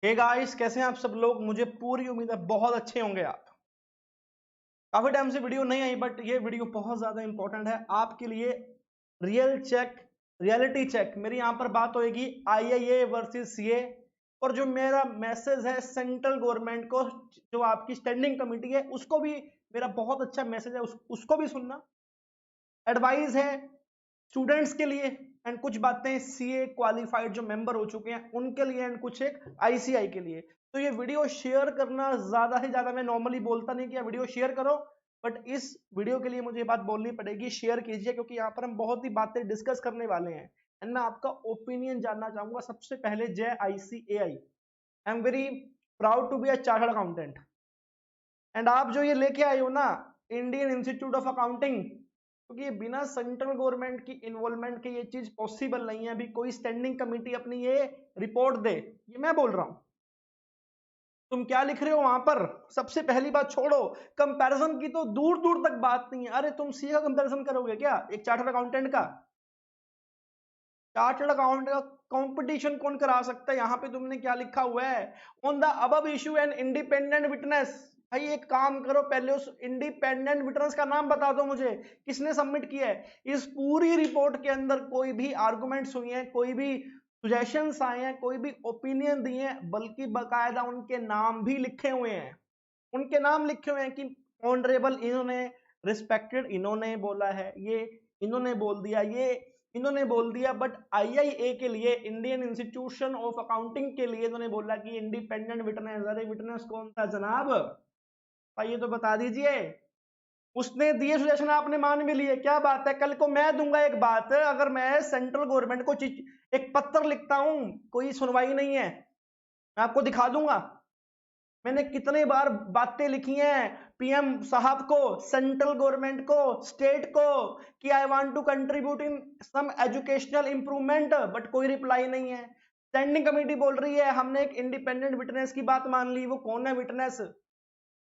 Hey guys, कैसे हैं आप सब लोग। मुझे पूरी उम्मीद है बहुत अच्छे होंगे आप। काफी टाइम से वीडियो नहीं आई, बट ये वीडियो बहुत ज्यादा इंपॉर्टेंट है आपके लिए। रियलिटी चेक मेरी यहाँ पर बात होगी आईआईए वर्सेस सीए। और जो मेरा मैसेज है सेंट्रल गवर्नमेंट को, जो आपकी स्टैंडिंग कमेटी है, उसको भी मेरा बहुत अच्छा मैसेज है, उसको भी सुनना। एडवाइस है स्टूडेंट्स के लिए, एंड कुछ बातें सीए क्वालिफाइड जो मेंबर हो चुके हैं उनके लिए, एंड कुछ एक आईसीआई के लिए। तो ये वीडियो शेयर करना ज्यादा से ज्यादा, मैं नॉर्मली बोलता नहीं कि वीडियो शेयर करो, बट इस वीडियो के लिए मुझे बात बोलनी पड़ेगी, शेयर कीजिए, क्योंकि यहाँ पर हम बहुत ही बातें डिस्कस करने वाले हैं एंड मैं आपका ओपिनियन जानना चाहूंगा। सबसे पहले जय ICAI. I am very proud to be a chartered accountant. And आप जो ये लेके आए हो ना, इंडियन इंस्टीट्यूट ऑफ अकाउंटिंग, क्योंकि ये बिना सेंट्रल गवर्नमेंट की इन्वॉल्वमेंट के ये चीज पॉसिबल नहीं है। अभी कोई स्टैंडिंग कमेटी अपनी ये रिपोर्ट दे, ये मैं बोल रहा हूं। तुम क्या लिख रहे हो वहां पर? सबसे पहली बात छोड़ो, कंपैरिजन की तो दूर दूर तक बात नहीं है। अरे तुम सी का कंपैरिजन करोगे क्या एक चार्टर्ड अकाउंटेंट का? चार्टर्ड अकाउंट का कंपटीशन कौन करा सकता है? यहाँ पे तुमने क्या लिखा हुआ है? On the above issue an independent witness. भाई एक काम करो, पहले उस इंडिपेंडेंट विटनेस का नाम बता दो मुझे, किसने सबमिट किया है। इस पूरी रिपोर्ट के अंदर कोई भी आर्गुमेंट्स हुई हैं, कोई भी सुजेशंस आए हैं, कोई भी ओपिनियन दिए हैं, बल्कि बकायदा उनके नाम भी लिखे हुए हैं। उनके नाम लिखे हुए हैं कि ऑनरेबल इन्होंने, रिस्पेक्टेड इन्होंने बोला है, ये इन्होंने बोल दिया, ये इन्होंने बोल दिया। बट आईआईए के लिए, इंडियन इंस्टीट्यूशन ऑफ अकाउंटिंग के लिए इन्होंने बोला कि इंडिपेंडेंट विटनेस। अरे विटनेस कौन था जनाब? भाई ये तो बता दीजिए। उसने दिए सजेशन, आपने मान भी लिए, क्या बात है। कल को मैं दूंगा एक बात, अगर मैं सेंट्रल गवर्नमेंट को एक पत्र लिखता हूं, कोई सुनवाई नहीं है, मैं आपको दिखा दूंगा। मैंने कितने बार बातें लिखी हैं पीएम साहब को, सेंट्रल गवर्नमेंट को, स्टेट को, कि I want to contribute in some educational improvement, but कोई रिप्लाई नहीं है। स्टैंडिंग कमेटी बोल रही है हमने एक इंडिपेंडेंट विटनेस की बात मान ली। वो कौन है विटनेस?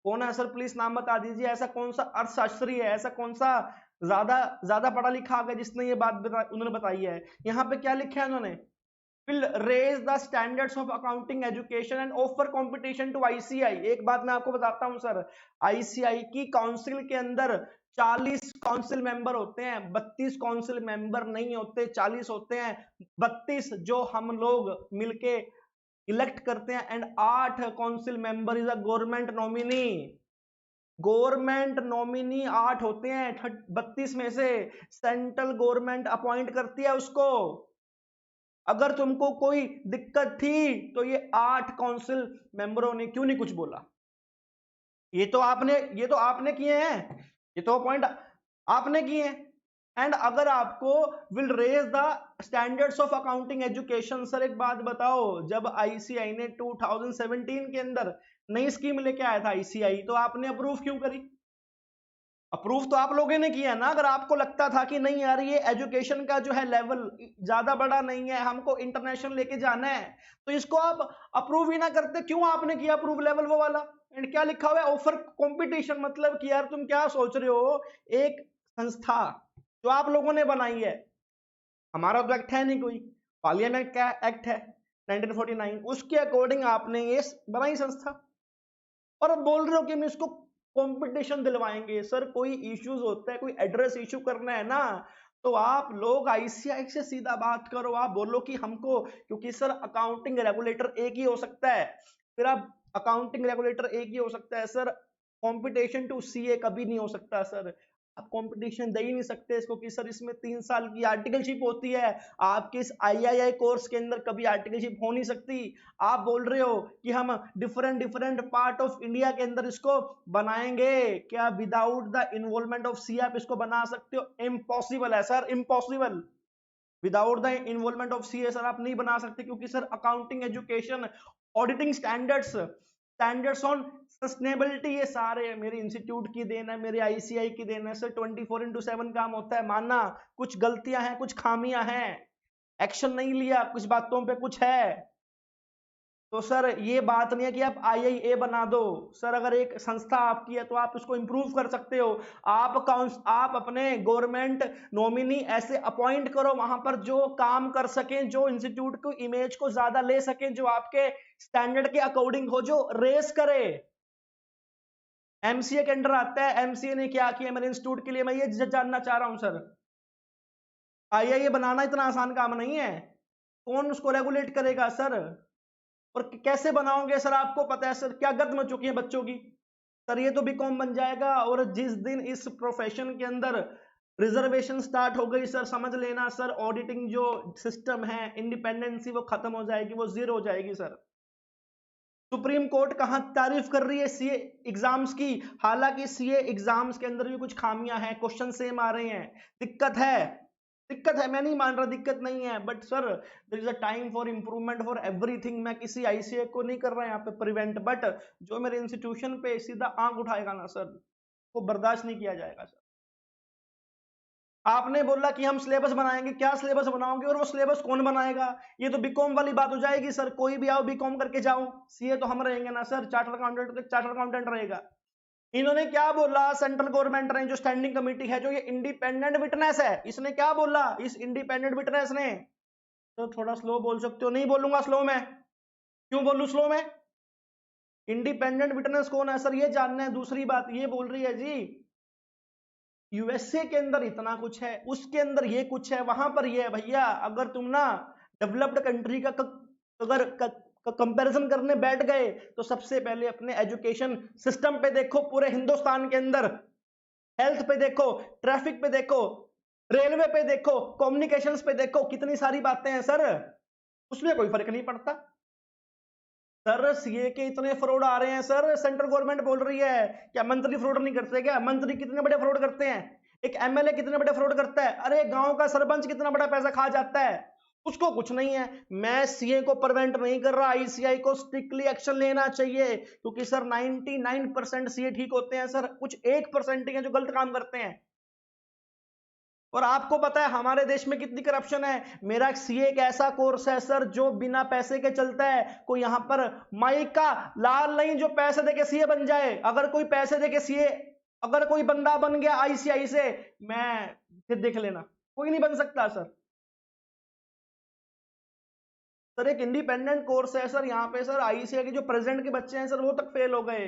कौन है सर? प्लीज नाम बता दीजिए। ऐसा कौन सा अर्थशास्त्री है, ऐसा कौन सा ज्यादा ज्यादा पढ़ा लिखा आ गया जिसने ये बात उन्होंने बताई है? यहाँ पे क्या लिखा है उन्होंने? will raise the standards of accounting education and offer competition to ICI। एक बात मैं आपको बताता हूं सर, आईसीआई की काउंसिल के अंदर 40 काउंसिल मेंबर होते हैं, 32 काउंसिल मेंबर नहीं होते, 40 होते हैं। 32 जो हम लोग मिलके इलेक्ट करते हैं, and 8 council member is a government nominee. Government nominee 8 होते हैं 32 में से, सेंट्रल गवर्नमेंट अपॉइंट करती है उसको। अगर तुमको कोई दिक्कत थी तो ये 8 काउंसिल मेंबरों ने क्यों नहीं कुछ बोला? ये तो आपने किए हैं, ये तो पॉइंट आपने किए हैं। एंड अगर आपको will raise the standards of accounting education, sir एक बात बताओ, जब आईसीआई ने 2017 के अंदर नई स्कीम लेके आया था आईसीआई, तो आपने अप्रूव क्यों करी? अप्रूव तो आप लोगों ने किया ना। अगर आपको लगता था कि नहीं यार ये एजुकेशन का जो है लेवल ज्यादा बड़ा नहीं है, हमको इंटरनेशनल लेके जाना है, तो इसको आप अप्रूव ही ना करते। क्यों आपने किया अप्रूव लेवल वो वाला? एंड क्या लिखा हुआ है? Offer competition. मतलब कि यार तुम क्या सोच रहे हो, एक संस्था जो आप लोगों ने बनाई है, हमारा तो एक्ट है नहीं कोई, पार्लियामेंट का एक्ट है 1949, उसके अकॉर्डिंग आपने ये बनाई संस्था, और अब बोल रहे हो कि हम इसको कंपटीशन दिलवाएंगे। सर कोई इश्यूज होता है, कोई एड्रेस इशू करना है ना, तो आप लोग आईसीआई से सीधा बात करो। आप बोलो कि हमको, क्योंकि सर अकाउंटिंग रेगुलेटर एक ही हो सकता है, फिर आप अकाउंटिंग रेगुलेटर एक ही हो सकता है सर, कंपटीशन टू सीए कभी नहीं हो सकता सर। आप कंपटीशन दे ही नहीं सकते इसको कि सर इसमें 3 साल की आर्टिकलशिप होती है, आपके इस आईआईआई कोर्स के अंदर कभी आर्टिकलशिप हो नहीं सकती। आप बोल रहे हो कि हम different different part of India के अंदर इसको बनाएंगे, क्या without the involvement of C आप इसको बना सकते हो? इम्पॉसिबल है sir, impossible. Without the involvement of C sir आप नहीं बना सकते, क्योंकि sir accounting education, auditing standards, standards on sustainability, ये सारे मेरे इंस्टीट्यूट की देन है, मेरे आईसीआई की देन है सर। 24/7 काम होता है, मानना कुछ गलतियां हैं, कुछ खामियां हैं, एक्शन नहीं लिया कुछ बातों पे, कुछ है। तो सर ये बात नहीं है कि आप आईआईए बना दो सर, अगर एक संस्था आपकी है तो आप उसको इंप्रूव कर सकते हो। आप अपने गवर्नमेंट नॉमिनी ऐसे अपॉइंट करो वहां पर जो काम कर सकें, जो इंस्टीट्यूट को इमेज को ज्यादा ले सकें, जो आपके स्टैंडर्ड के अकॉर्डिंग हो, जो रेस करे। एमसीए के अंडर आता है, एमसीए ने क्या किया मेरे इंस्टीट्यूट के लिए, मैं ये जानना चाह रहा हूं सर। आईआईए बनाना इतना आसान काम नहीं है, कौन उसको रेगुलेट करेगा सर? और कैसे बनाओगे सर? आपको पता है सर क्या गद मच चुकी है बच्चों की। सर ये तो बीकॉम बन जाएगा, और जिस दिन इस प्रोफेशन के अंदर रिजर्वेशन स्टार्ट हो गई सर, समझ लेना सर ऑडिटिंग जो सिस्टम है, इंडिपेंडेंसी वो खत्म हो जाएगी, वो जीरो हो जाएगी सर। सुप्रीम कोर्ट कहां तारीफ कर रही है सीए एग्जाम्स की, हालांकि सीए एग्जाम्स के अंदर भी कुछ खामियां हैं, क्वेश्चन सेम आ रहे हैं, दिक्कत है, मैं नहीं मान रहा दिक्कत नहीं है, but sir there is a time for improvement for everything. मैं किसी आईसीए को नहीं कर रहा यहाँ पे प्रिवेंट, बट जो मेरे इंस्टीट्यूशन पे सीधा आंख उठाएगा ना सर, वो बर्दाश्त नहीं किया जाएगा सर। आपने बोला कि हम सिलेबस बनाएंगे, क्या सिलेबस बनाओगे और वो सिलेबस कौन बनाएगा? ये तो बीकॉम वाली बात हो जाएगी सर, कोई भी आओ बीकॉम करके जाओ, सीए तो हम रहेंगे ना सर, चार्टर्ड अकाउंटेंट रहेगा। इन्होंने क्या बोला, सेंट्रल गवर्नमेंट ने जो स्टैंडिंग कमेटी है, जो ये इंडिपेंडेंट विटनेस है, इसने क्या बोला, इस इंडिपेंडेंट विटनेस ने, तो थोड़ा स्लो बोल सकते हो? नहीं बोलूंगा स्लो में, क्यों बोलूं स्लो में? इंडिपेंडेंट विटनेस कौन है सर, ये जानना है। दूसरी बात ये बोल रही है जी यूएसए के अंदर इतना कुछ है, उसके अंदर ये कुछ है, वहां पर ये है। भैया अगर तुम ना डेवलप्ड कंट्री का अगर कंपैरिजन करने बैठ गए तो सबसे पहले अपने एजुकेशन सिस्टम पे देखो पूरे हिंदुस्तान के अंदर, हेल्थ पे देखो, ट्रैफिक पे देखो, रेलवे पे देखो, कम्युनिकेशंस पे देखो, कितनी सारी बातें हैं सर, उसमें कोई फर्क नहीं पड़ता। सर सीए के इतने फ्रॉड आ रहे हैं सर, सेंट्रल गवर्नमेंट बोल रही है, क्या मंत्री फ्रॉड नहीं करते? क्या मंत्री कितने बड़े फ्रॉड करते हैं? एक एमएलए कितने बड़े फ्रॉड करता है? अरे गांव का सरपंच कितना बड़ा पैसा खा जाता है, उसको कुछ नहीं है। मैं सीए को प्रिवेंट नहीं कर रहा, आईसीआई को स्ट्रिक्टली एक्शन लेना चाहिए, क्योंकि सर 99% सीए ठीक होते हैं सर, कुछ 1% ही है जो गलत काम करते हैं। और आपको पता है हमारे देश में कितनी करप्शन है। मेरा सीए एक ऐसा कोर्स है सर जो बिना पैसे के चलता है, कोई यहां पर माई का लाल नहीं जो पैसे देके सीए बन जाए। अगर कोई पैसे देके सीए, अगर कोई बंदा बन गया आईसीआई से, मैं फिर देख लेना, कोई नहीं बन सकता सर। सर एक इंडिपेंडेंट कोर्स है सर, यहाँ पे सर आईसीआई के जो प्रेसिडेंट के बच्चे हैं सर वो तक फेल हो गए।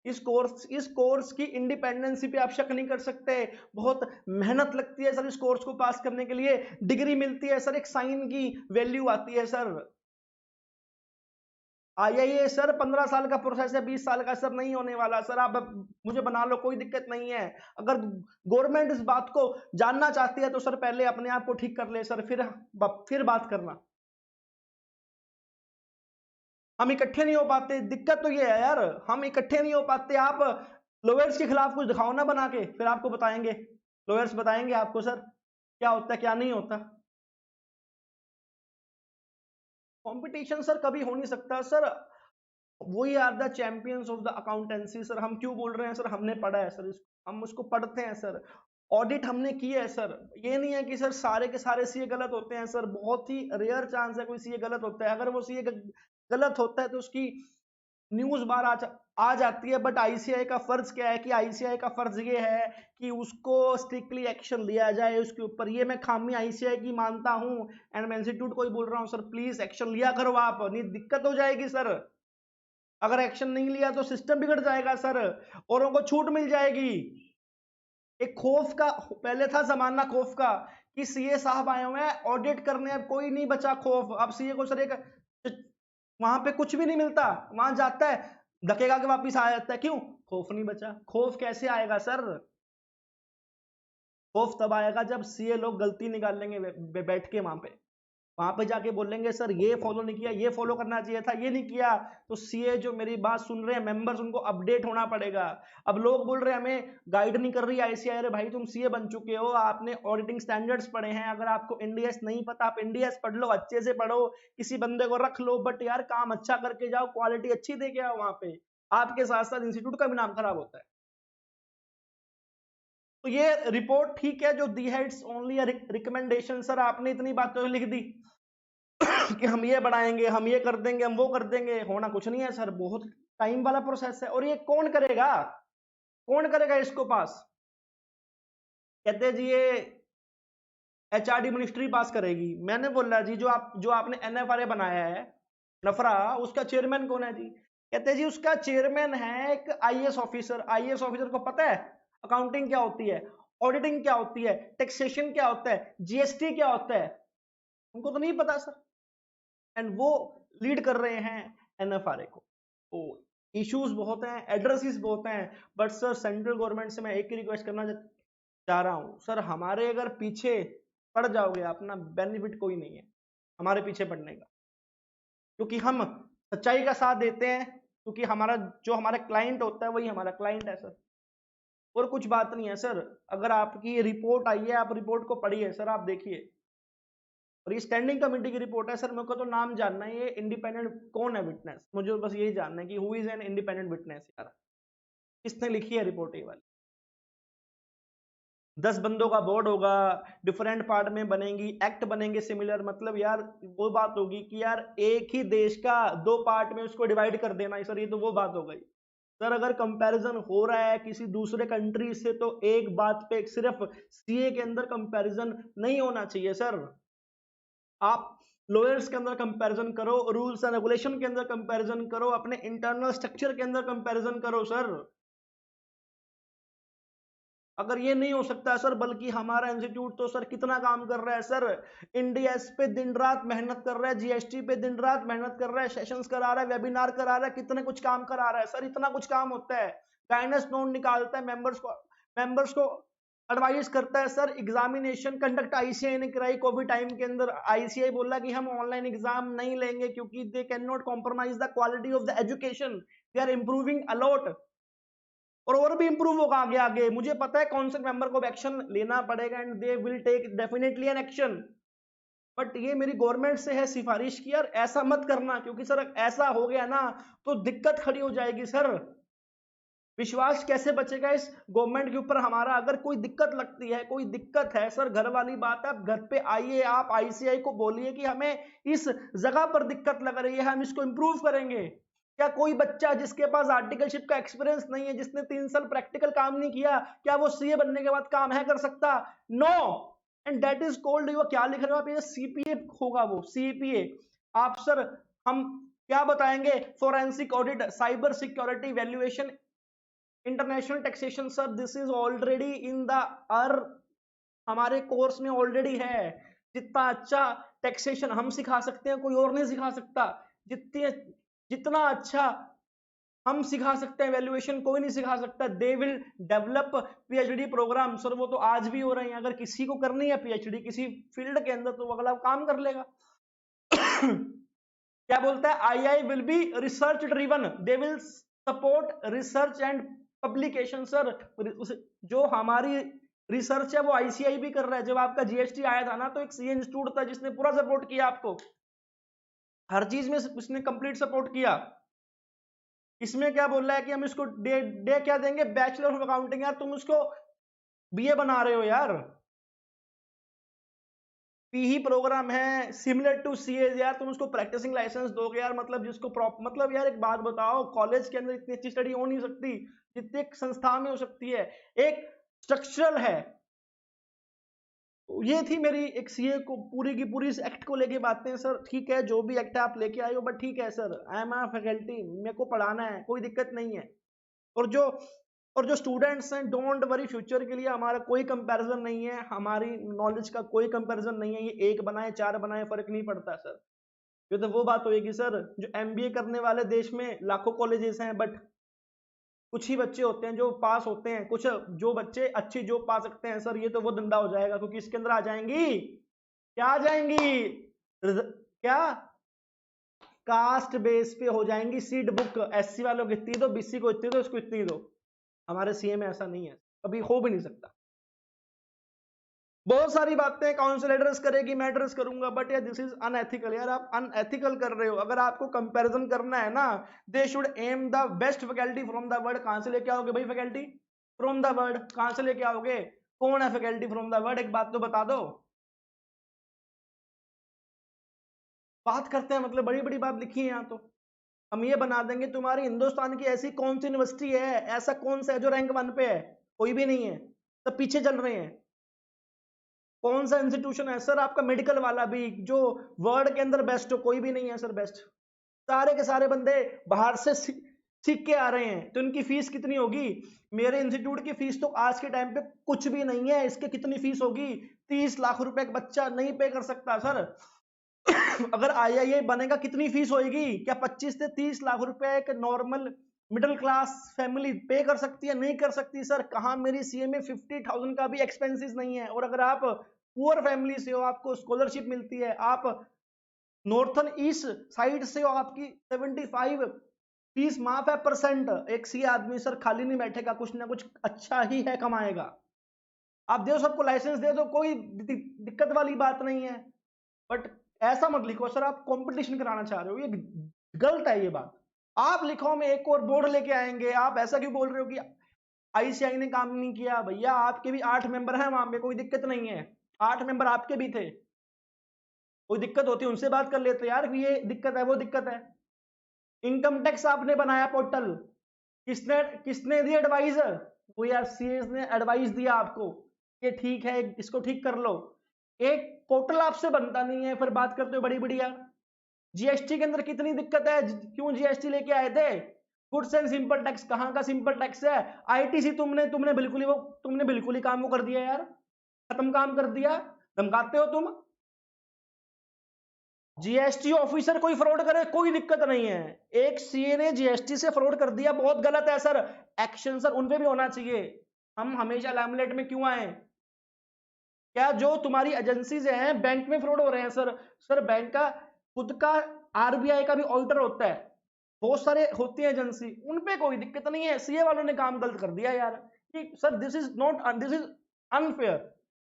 इस कोर्स की इंडिपेंडेंसी पे आप शक नहीं कर सकते। बहुत मेहनत लगती है सर इस कोर्स को पास करने के लिए, डिग्री मिलती है सर, एक साइन की वैल्यू आती है सर। आईआईए सर 15 साल का प्रोसेस है, 20 साल का सर नहीं होने वाला सर, आप मुझे बना लो, कोई दिक्कत नहीं है। अगर गवर्नमेंट इस बात को जानना चाहती है तो सर पहले अपने आप को ठीक कर ले सर, फिर बात करना। हम इकट्ठे नहीं हो पाते, दिक्कत तो ये है यार, हम इकट्ठे नहीं हो पाते। आप लोयर्स के खिलाफ कुछ दिखाओ ना बना के, फिर आपको बताएंगे, लोयर्स बताएंगे आपको सर क्या होता है क्या नहीं होता। कंपटीशन सर कभी हो नहीं सकता सर, वही are the champions of the accountancy sir. हम क्यों बोल रहे हैं सर, हमने पढ़ा है सर, हम उसको पढ़ते हैं सर, ऑडिट हमने की है सर। ये नहीं है कि सर सारे के सारे सीए गलत होते हैं सर, बहुत ही रेयर चांस है कोई सीए गलत होता है। अगर वो सीए गलत होता है तो उसकी न्यूज बार आ जाती है। बट आईसीआई का फर्ज क्या है कि आईसीआई का फर्ज ये है कि उसको स्ट्रिक्टली एक्शन लिया जाए उसके ऊपर। ये मैं खामी आईसीआई की मानता हूं, एंड मैं इंस्टीट्यूट को ही बोल रहा हूं सर प्लीज एक्शन लिया करो आप, नहीं दिक्कत हो जाएगी सर। अगर एक्शन नहीं लिया तो सिस्टम बिगड़ जाएगा सर, औरों को छूट मिल जाएगी। एक खौफ का पहले था जमाना, खौफ का कि सीए साहब आए हुए हैं ऑडिट करने, अब कोई नहीं बचा खौफ। अब सीए को सर एक वहां पे कुछ भी नहीं मिलता, वहां जाता है धकेगा के वापिस आ जाता है, क्यों? खौफ नहीं बचा। खौफ कैसे आएगा सर? खौफ तब आएगा जब सीए लोग गलती निकाल लेंगे बैठ के वहां पे जाके बोलेंगे सर ये फॉलो नहीं किया, ये फॉलो करना चाहिए था, ये नहीं किया। तो सीए जो मेरी बात सुन रहे हैं मेंबर्स, उनको अपडेट होना पड़ेगा। अब लोग बोल रहे हैं हमें गाइड नहीं कर रही आईसीआई। अरे भाई तुम सीए बन चुके हो, आपने ऑडिटिंग स्टैंडर्ड्स पढ़े हैं, अगर आपको इंडियस नहीं पता आप इंडियस पढ़ लो, अच्छे से पढ़ो, किसी बंदे को रख लो, बट यार काम अच्छा करके जाओ, क्वालिटी अच्छी दे के आओ। वहां पे आपके साथ साथ इंस्टीट्यूट का भी नाम खराब होता है। तो ये रिपोर्ट ठीक है जो दी है, इट्स ओनली रिकमेंडेशन सर, आपने इतनी बातें लिख दी कि हम ये बढ़ाएंगे, हम ये कर देंगे, हम वो कर देंगे। होना कुछ नहीं है सर, बहुत टाइम वाला प्रोसेस है। और ये कौन करेगा, कौन करेगा इसको पास? कहते हैं जी ये एचआरडी मिनिस्ट्री पास करेगी। मैंने बोला जी जो आपने एनएफआरए बनाया है नफरा, उसका चेयरमैन कौन है जी? कहते हैं जी उसका चेयरमैन है एक आईएएस ऑफिसर। आईएएस ऑफिसर को पता है अकाउंटिंग क्या होती है, ऑडिटिंग क्या होती है, टैक्सेशन क्या होता है, जीएसटी क्या होता है, उनको तो नहीं पता सर। एंड वो लीड कर रहे हैं एनएफआरए को। तो इश्यूज बहुत हैं, एड्रेसेस बहुत हैं, बट सर सेंट्रल गवर्नमेंट से मैं एक ही रिक्वेस्ट करना चाह रहा हूं सर, हमारे अगर पीछे पड़ जाओगे अपना बेनिफिट कोई नहीं है हमारे पीछे पड़ने का, क्योंकि हम सच्चाई का साथ देते हैं, क्योंकि हमारा क्लाइंट होता है वही हमारा क्लाइंट है सर, और कुछ बात नहीं है सर। अगर आपकी रिपोर्ट आई है, आप रिपोर्ट को पढ़िए सर, आप देखिए। और ये स्टैंडिंग कमेटी की रिपोर्ट है सर, मेरे को तो नाम जानना है, ये इंडिपेंडेंट कौन है विटनेस, मुझे बस यही जानना है कि who is an independent witness यार, किसने लिखी है रिपोर्ट ये वाली। 10 बंदों का बोर्ड होगा, डिफरेंट पार्ट में बनेंगी, एक्ट बनेंगे सिमिलर, मतलब यार वो बात होगी कि यार एक ही देश का 2 पार्ट में उसको डिवाइड कर देना सर, ये तो वो बात हो गई सर। अगर कंपैरिजन हो रहा है किसी दूसरे कंट्री से, तो एक बात पे सिर्फ सीए के अंदर कंपैरिजन नहीं होना चाहिए सर, आप लॉयर्स के अंदर कंपैरिजन करो, रूल्स एंड रेगुलेशन के अंदर कंपैरिजन करो, अपने इंटरनल स्ट्रक्चर के अंदर कंपैरिजन करो सर। अगर ये नहीं हो सकता सर, बल्कि हमारा इंस्टीट्यूट तो सर कितना काम कर रहा है सर, इंडिया पे दिन रात मेहनत कर रहा है, जीएसटी पे दिन रात मेहनत कर रहा है, सेशंस करा रहा है, वेबिनार करा रहा है, कितने कुछ काम करा रहा है सर, इतना कुछ काम होता है, गाइडेंस नोट निकालता है, मेंबर्स को एडवाइस करता है सर। एग्जामिनेशन कंडक्ट आईसीआई ने कराई कोविड टाइम के अंदर, आईसीआई बोला कि हम ऑनलाइन एग्जाम नहीं लेंगे क्योंकि they can not compromise the quality of the education, they are improving a lot, और भी इंप्रूव होगा आगे आगे। मुझे पता है काउंसिल मेंबर को एक्शन लेना पड़ेगा and they will take definitely an action, but ये मेरी गवर्नमेंट से है सिफारिश की, यार ऐसा मत करना, क्योंकि सर ऐसा हो गया ना तो दिक्कत खड़ी हो जाएगी सर। विश्वास कैसे बचेगा इस गवर्नमेंट के ऊपर हमारा? अगर कोई दिक्कत लगती है, कोई दिक्कत है सर, घर वाली बात है, आप घर पे आइए, आप आईसीआई को बोलिए कि हमें इस जगह पर दिक्कत लग रही है, हम इसको इंप्रूव करेंगे। क्या कोई बच्चा जिसके पास आर्टिकलशिप का एक्सपीरियंस नहीं है, जिसने 3 साल प्रैक्टिकल काम नहीं किया, क्या वो सीए बनने के बाद काम है कर सकता? No. And that is called, वो क्या लिख रहे हो आप, ये सीपीए होगा, वो सीपीए। आप सर हम क्या बताएंगे, forensic audit, cyber security, valuation, international taxation sir, this is already in the uh हमारे कोर्स में ऑलरेडी है। जितना अच्छा टैक्सेशन हम सिखा सकते हैं कोई और नहीं सिखा सकता, जितना अच्छा हम सिखा सकते हैं वैल्यूएशन कोई नहीं सिखा सकता। They will develop PhD program sir, वो तो आज भी हो रहे हैं। अगर किसी को करनी है पीएचडी किसी फील्ड के अंदर, तो वो अगला काम कर लेगा। क्या बोलता है, I will be research driven, they will support research and publication sir. जो हमारी रिसर्च है वो आईसीआई भी कर रहा है। जब आपका जीएसटी आया था ना, तो एक सीए इंस्टीट्यूट था जिसने पूरा सपोर्ट किया आपको, हर चीज में उसने कंप्लीट सपोर्ट किया। इसमें क्या बोल रहा है कि हम इसको डे क्या देंगे, बैचलर ऑफ अकाउंटिंग। यार तुम उसको बीए बना रहे हो यार, पीही प्रोग्राम है सिमिलर टू सीए, यार तुम उसको प्रैक्टिसिंग लाइसेंस दोगे यार, मतलब जिसको मतलब यार एक बात बताओ, कॉलेज के अंदर इतनी अच्छी स्टडी हो नहीं सकती जितनी एक संस्था में हो सकती है, एक स्ट्रक्चरल है। ये थी मेरी एक सीए को पूरी की पूरी इस एक्ट को लेके बातें सर। ठीक है जो भी एक्ट आप लेके आए हो, बट ठीक है sir, I am a faculty, मेरे को पढ़ाना है, कोई दिक्कत नहीं है। और जो स्टूडेंट्स हैं, डोंट वरी, फ्यूचर के लिए हमारा कोई कंपैरिजन नहीं है, हमारी नॉलेज का कोई कंपैरिजन नहीं है। ये 1 बनाए 4 बनाए फर्क नहीं पड़ता सर। ये तो वो बात होगी सर, जो एमबीए करने वाले देश में लाखों कॉलेजेस हैं, बट कुछ ही बच्चे होते हैं जो पास होते हैं, कुछ जो बच्चे अच्छी जॉब पा सकते हैं सर। ये तो वो धंधा हो जाएगा, क्योंकि इसके अंदर आ जाएंगी, क्या आ जाएंगी, क्या कास्ट बेस पे हो जाएंगी सीट बुक, एससी वालों को इतनी दो, बीसी को इतनी दो, इसको इतनी दो। हमारे सीए में ऐसा नहीं है, कभी हो भी नहीं सकता। बहुत सारी बातें काउंसिल एड्रेस करेगी, मैं एड्रेस करूंगा, बट यार दिस इज अनएथिकल। यार आप अनएथिकल कर रहे हो। अगर आपको कंपैरिजन करना है ना, they should am the best faculty from the world. कहां से लेके आओगे भाई फैकल्टी फ्रॉम द वर्ल्ड? कहां से लेके आओगे? कौन है फैकल्टी फ्रॉम द वर्ल्ड? एक बात तो बता दो। बात करते हैं, मतलब बड़ी बड़ी बात लिखी है यहाँ तो। हम ये बना देंगे तुम्हारी हिंदुस्तान की ऐसी कौन सी यूनिवर्सिटी है, ऐसा कौन सा है जो रैंक 1 पे है? कोई भी नहीं है, सब पीछे चल रहे हैं। कौन सा इंस्टीट्यूशन है सर आपका मेडिकल वाला भी जो वर्ल्ड के अंदर बेस्ट हो? कोई भी नहीं है सर बेस्ट। सारे के सारे बंदे बाहर से सीख के आ रहे हैं। तो इनकी फीस कितनी होगी? मेरे इंस्टीट्यूट की फीस तो आज के टाइम पे कुछ भी नहीं है। इसके कितनी फीस होगी? 30 लाख रुपए का बच्चा नहीं पे कर सकता सर। अगर आईआईए बनेगा कितनी फीस होगी? क्या 25 से 30 लाख रुपए एक नॉर्मल मिडिल क्लास फैमिली पे कर सकती है? नहीं कर सकती सर। कहां मेरी सीए में 50,000 का भी एक्सपेंसेस नहीं है। और अगर आप पुअर फैमिली से हो, आपको स्कॉलरशिप मिलती है, आप नॉर्थन ईस्ट साइड से हो, आपकी 75 फीस माफ है परसेंट। एक सी आदमी सर खाली नहीं बैठेगा, कुछ ना कुछ अच्छा ही है कमाएगा। आप दो सबको लाइसेंस दे दो, कोई दिक्कत वाली बात नहीं है। बट ऐसा मत लिखो सर आप कंपटीशन कराना चाह रहे हो, ये गलत है ये बात। आप लिखो में एक और बोर्ड लेके आएंगे। आप ऐसा क्यों बोल रहे हो कि आईसीआई ने काम नहीं किया? भैया आपके भी 8 मेंबर हैं वहां पे, कोई दिक्कत नहीं है। 8 मेंबर आपके भी थे, कोई दिक्कत होती उनसे बात कर लेते यार, ये दिक्कत है वो दिक्कत है। इनकम टैक्स आपने बनाया पोर्टल, किसने किसने दी एडवाइस? वो यार सीएस ने एडवाइस दिया आपको, ये ठीक है इसको ठीक कर लो। एक पोर्टल आपसे बनता नहीं है, फिर बात करते हो बड़ी बड़ी यार। जीएसटी के अंदर कितनी दिक्कत है, क्यों जीएसटी लेके आए थे? गुड्स एंड सिंपल टैक्स कहां का सिंपल टैक्स है? आईटीसी तुमने बिल्कुल ही काम वो कर दिया यार, खत्म काम कर दिया। धमकाते हो तुम। जीएसटी ऑफिसर कोई फ्रॉड करे कोई दिक्कत नहीं है। एक सीए ने जीएसटी से फ्रॉड कर दिया, बहुत गलत है सर। एक्शन सर उन पे भी होना चाहिए। हम हमेशा लाइमलाइट में क्यों आए? क्या जो तुम्हारी एजेंसीज हैं बैंक में फ्रॉड हो रहे हैं सर? सर बैंक का खुद का आरबीआई का भी ऑडिटर होता है, बहुत सारे होती है एजेंसी, उन पे कोई दिक्कत नहीं है। सीए वालों ने काम गलत कर दिया यार कि सर दिस इज अनफेयर।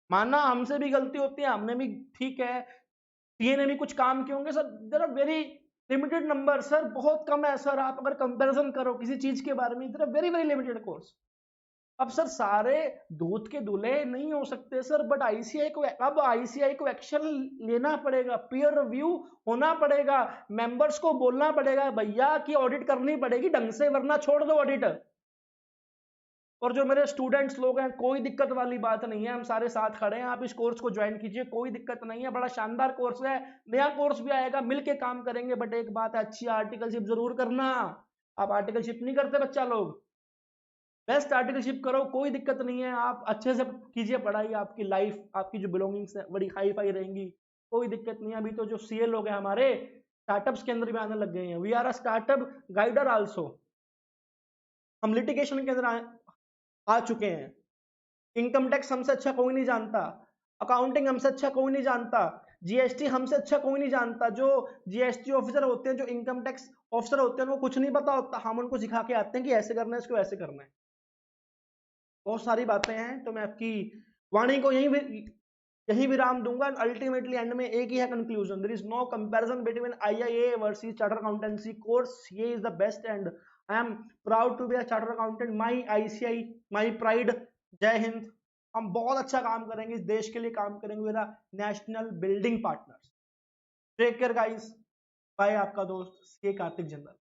माना हमसे भी गलती होती है, हमने भी ठीक है, सीए ने भी कुछ काम किए होंगे sir. There are very limited number sir, बहुत कम है सर। आप अगर कंपैरिजन करो किसी चीज के बारे में, there are very very limited course. अब सर सारे दूध के दूल्हे नहीं हो सकते सर, बट आईसीआई को एक्शन लेना पड़ेगा, पीयर रिव्यू होना पड़ेगा, मेंबर्स को बोलना पड़ेगा भैया कि ऑडिट करनी पड़ेगी ढंग से, वरना छोड़ दो ऑडिट। और जो मेरे स्टूडेंट्स लोग हैं, कोई दिक्कत वाली बात नहीं है, हम सारे साथ खड़े हैं। आप इस कोर्स को ज्वाइन कीजिए, कोई दिक्कत नहीं है, बड़ा शानदार कोर्स है। नया कोर्स भी आएगा, मिलके काम करेंगे। बट एक बात है, अच्छी आर्टिकलशिप जरूर करना। आप आर्टिकलशिप नहीं करते बच्चा लोग, बेस्ट आर्टिकलशिप करो, कोई दिक्कत नहीं है। आप अच्छे से कीजिए पढ़ाई, आपकी लाइफ, आपकी जो बिलोंगिंग्स है बड़ी हाई फाई रहेंगी, कोई दिक्कत नहीं है। अभी तो जो सीए लोग हैं हमारे स्टार्टअप्स के अंदर भी आने लग गए हैं। We are a startup guider also. हम लिटिगेशन के अंदर आ चुके हैं। इनकम टैक्स हमसे अच्छा कोई नहीं जानता, अकाउंटिंग हमसे अच्छा कोई नहीं जानता, जीएसटी हमसे अच्छा कोई नहीं जानता। जो जीएसटी ऑफिसर होते हैं, जो इनकम टैक्स ऑफिसर होते हैं, वो कुछ नहीं पता होता, हम उनको सिखा के आते हैं कि ऐसे करना है, इसको ऐसे करना है। बहुत सारी बातें हैं, तो मैं आपकी वाणी को यही विराम दूंगा। अल्टीमेटली एंड में एक ही है conclusion, there is no comparison between IIA versus chartered accountancy course. ये is the best and I am proud to be a chartered accountant, my ICAI my pride. Jai Hind. हम बहुत अच्छा काम करेंगे, इस देश के लिए काम करेंगे, मेरा national building partners. Take care guys, bye. आपका दोस्त के कार्तिक जिंदाल।